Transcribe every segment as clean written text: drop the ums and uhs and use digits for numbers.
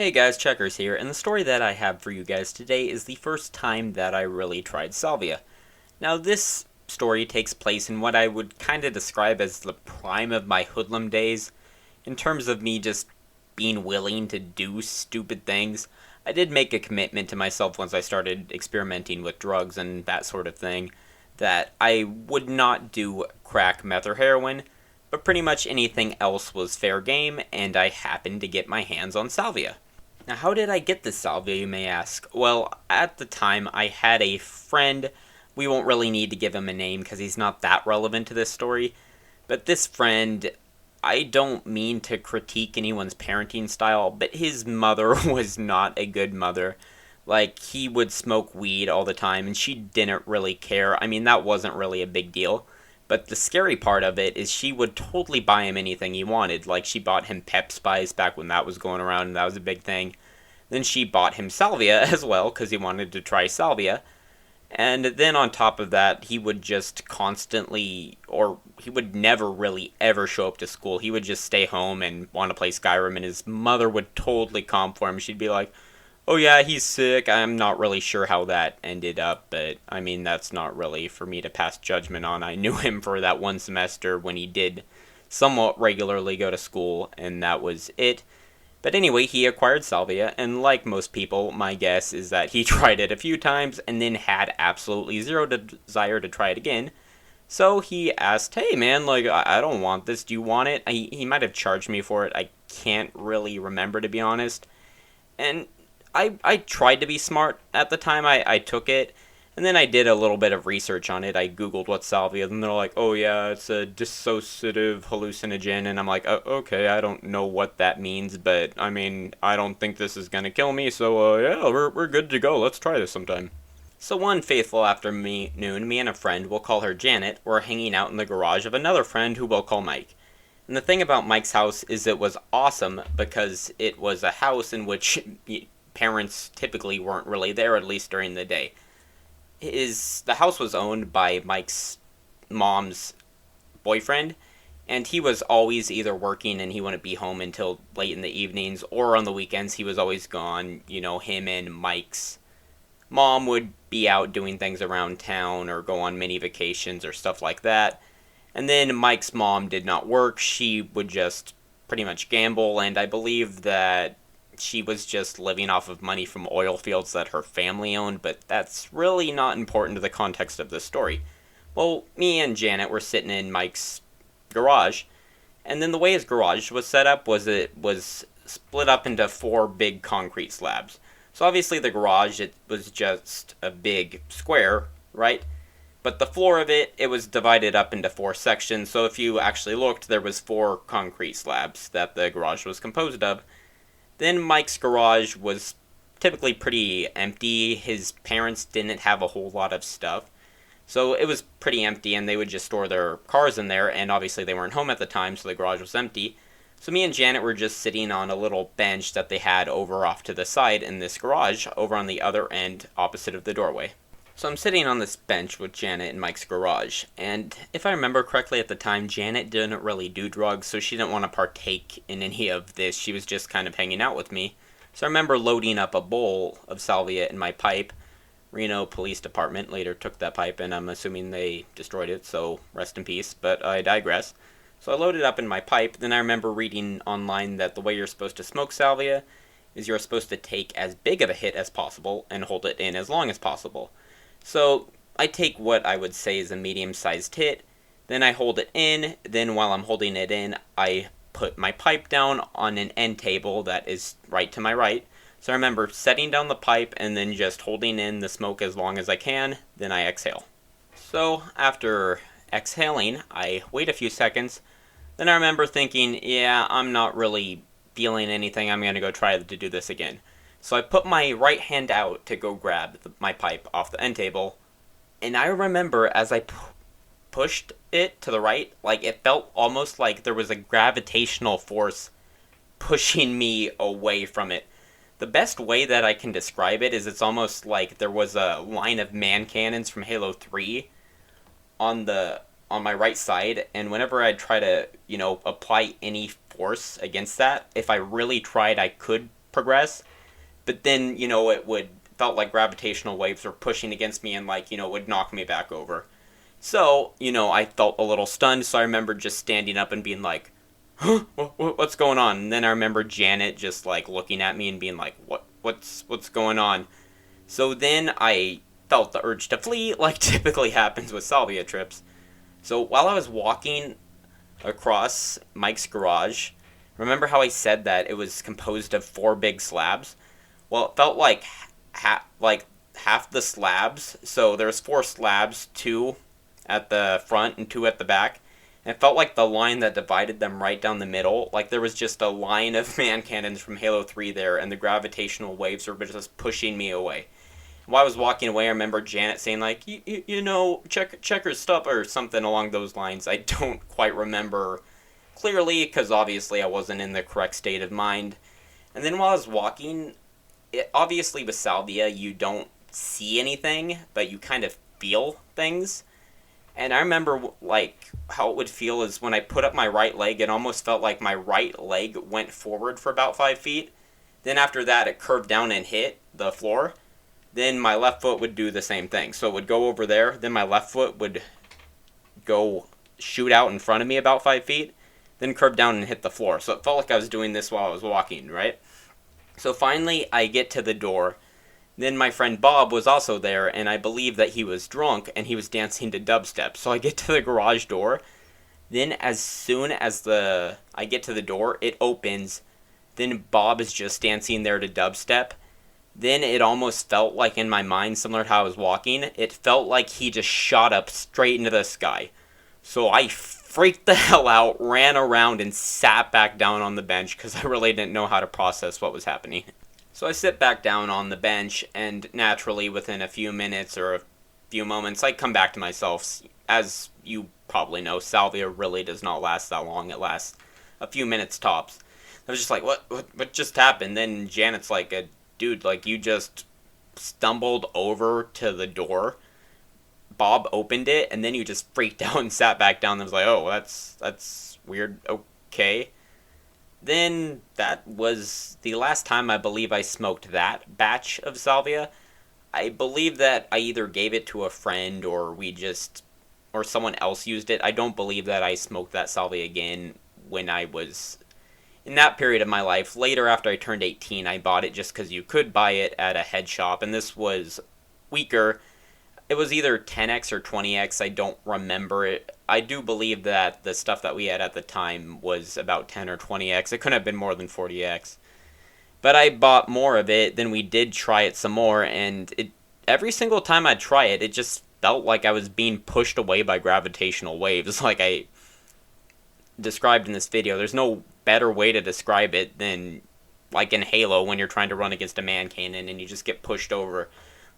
Hey guys, Checkers here, and the story that I have for you guys today is the first time that I really tried Salvia. Now, this story takes place in what I would kind of describe as the prime of my hoodlum days, in terms of me just being willing to do stupid things. I did make a commitment to myself once I started experimenting with drugs and that sort of thing, that I would not do crack, meth, or heroin, but pretty much anything else was fair game, and I happened to get my hands on Salvia. Now, how did I get this salvia, you may ask? Well, at the time, I had a friend. We won't really need to give him a name because he's not that relevant to this story. But this friend, I don't mean to critique anyone's parenting style, but his mother was not a good mother. Like, he would smoke weed all the time, and she didn't really care. I mean, that wasn't really a big deal. But the scary part of it is she would totally buy him anything he wanted. Like, she bought him Pep Spice back when that was going around, and that was a big thing. Then she bought him salvia as well, because he wanted to try salvia. And then on top of that, he would just constantly, or he would never really ever show up to school. He would just stay home and want to play Skyrim, and his mother would totally calm for him. She'd be like, "Oh yeah, he's sick." I'm not really sure how that ended up, but I mean, that's not really for me to pass judgment on. I knew him for that one semester when he did somewhat regularly go to school, and that was it. But anyway, he acquired Salvia, and like most people, my guess is that he tried it a few times and then had absolutely zero desire to try it again. So he asked, "Hey man, like, I don't want this, do you want it?" He might have charged me for it, I can't really remember, to be honest. And I tried to be smart at the time I took it, and then I did a little bit of research on it. I googled what salvia, and they're like, "Oh yeah, it's a dissociative hallucinogen," and I'm like, okay, I don't know what that means, but I mean, I don't think this is gonna kill me, so yeah, we're good to go. Let's try this sometime. So one faithful afternoon, me and a friend, we'll call her Janet, were hanging out in the garage of another friend who we'll call Mike. And the thing about Mike's house is it was awesome because it was a house in which parents typically weren't really there, at least during the day. The house was owned by Mike's mom's boyfriend, and he was always either working and he wouldn't be home until late in the evenings, or on the weekends he was always gone. You know, him and Mike's mom would be out doing things around town or go on mini vacations or stuff like that. And then Mike's mom did not work. She would just pretty much gamble, and I believe that she was just living off of money from oil fields that her family owned, but that's really not important to the context of this story. Well, me and Janet were sitting in Mike's garage, and then the way his garage was set up was it was split up into four big concrete slabs. So obviously the garage, it was just a big square, right? But the floor of it, it was divided up into four sections, so if you actually looked, there was four concrete slabs that the garage was composed of. Then Mike's garage was typically pretty empty. His parents didn't have a whole lot of stuff. So it was pretty empty, and they would just store their cars in there, and obviously they weren't home at the time, so the garage was empty. So me and Janet were just sitting on a little bench that they had over off to the side in this garage, over on the other end, opposite of the doorway. So I'm sitting on this bench with Janet in Mike's garage, and if I remember correctly at the time, Janet didn't really do drugs, so she didn't want to partake in any of this. She was just kind of hanging out with me. So I remember loading up a bowl of salvia in my pipe. Reno Police Department later took that pipe, and I'm assuming they destroyed it, so rest in peace, but I digress. So I loaded up in my pipe, then I remember reading online that the way you're supposed to smoke salvia is you're supposed to take as big of a hit as possible and hold it in as long as possible. So I take what I would say is a medium-sized hit, then I hold it in, then while I'm holding it in, I put my pipe down on an end table that is right to my right. So I remember setting down the pipe and then just holding in the smoke as long as I can, then I exhale. So after exhaling, I wait a few seconds, then I remember thinking, yeah, I'm not really feeling anything, I'm going to go try to do this again. So I put my right hand out to go grab my pipe off the end table, and I remember as I pushed it to the right, like it felt almost like there was a gravitational force pushing me away from it. The best way that I can describe it is it's almost like there was a line of man cannons from Halo 3 on my right side, and whenever I try to, apply any force against that, if I really tried, I could progress. But then, it would felt like gravitational waves were pushing against me and would knock me back over. So, I felt a little stunned, so I remember just standing up and being like, huh, what's going on? And then I remember Janet just looking at me and being like, what's going on? So then I felt the urge to flee, like typically happens with Salvia trips. So while I was walking across Mike's garage, remember how I said that it was composed of 4 big slabs? Well, it felt like half the slabs. So there was 4 slabs, 2 at the front and 2 at the back. And it felt like the line that divided them right down the middle, like there was just a line of man cannons from Halo 3 there, and the gravitational waves were just pushing me away. While I was walking away, I remember Janet saying check her stuff or something along those lines. I don't quite remember clearly because obviously I wasn't in the correct state of mind. And then while I was walking, obviously with Salvia you don't see anything, but you kind of feel things. And I remember how it would feel is when I put up my right leg, it almost felt like my right leg went forward for about 5 feet. Then after that, it curved down and hit the floor. Then my left foot would do the same thing. So it would go over there. Then my left foot would go shoot out in front of me about 5 feet. Then curve down and hit the floor. So it felt like I was doing this while I was walking, right? So finally, I get to the door. Then my friend Bob was also there, and I believe that he was drunk, and he was dancing to dubstep. So I get to the garage door. Then as soon as I get to the door, it opens. Then Bob is just dancing there to dubstep. Then it almost felt like in my mind, similar to how I was walking, it felt like he just shot up straight into the sky. So I freaked the hell out, ran around, and sat back down on the bench because I really didn't know how to process what was happening. So I sit back down on the bench, and naturally, within a few minutes or a few moments, I come back to myself. As you probably know, Salvia really does not last that long. It lasts a few minutes tops. I was just like, what just happened? Then Janet's like, dude, you just stumbled over to the door. Bob opened it, and then you just freaked out and sat back down. And was like, oh, that's weird. Okay. Then that was the last time I believe I smoked that batch of Salvia. I believe that I either gave it to a friend or someone else used it. I don't believe that I smoked that Salvia again when I was in that period of my life. Later, after I turned 18, I bought it just because you could buy it at a head shop, and this was weaker. It was either 10x or 20x, I don't remember it. I do believe that the stuff that we had at the time was about 10 or 20x. It couldn't have been more than 40x. But I bought more of it, then we did try it some more, and every single time I'd try it, it just felt like I was being pushed away by gravitational waves, like I described in this video. There's no better way to describe it than like in Halo when you're trying to run against a man cannon and you just get pushed over.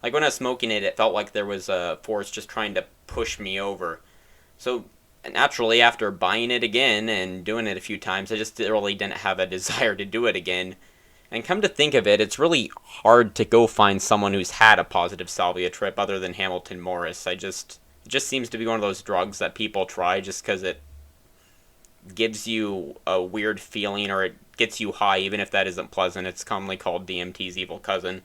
Like when I was smoking it, it felt like there was a force just trying to push me over. So naturally, after buying it again and doing it a few times, I just really didn't have a desire to do it again. And come to think of it, it's really hard to go find someone who's had a positive Salvia trip other than Hamilton Morris. It just seems to be one of those drugs that people try just because it gives you a weird feeling or it gets you high, even if that isn't pleasant. It's commonly called DMT's evil cousin.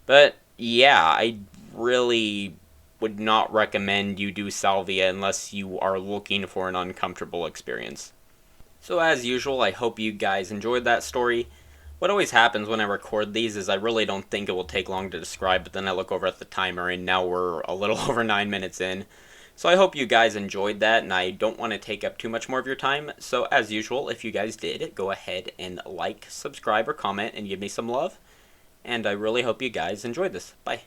But yeah, I really would not recommend you do Salvia unless you are looking for an uncomfortable experience. So as usual, I hope you guys enjoyed that story. What always happens when I record these is I really don't think it will take long to describe, but then I look over at the timer and now we're a little over 9 minutes in. So I hope you guys enjoyed that, and I don't want to take up too much more of your time. So as usual, if you guys did, go ahead and like, subscribe, or comment and give me some love. And I really hope you guys enjoyed this. Bye.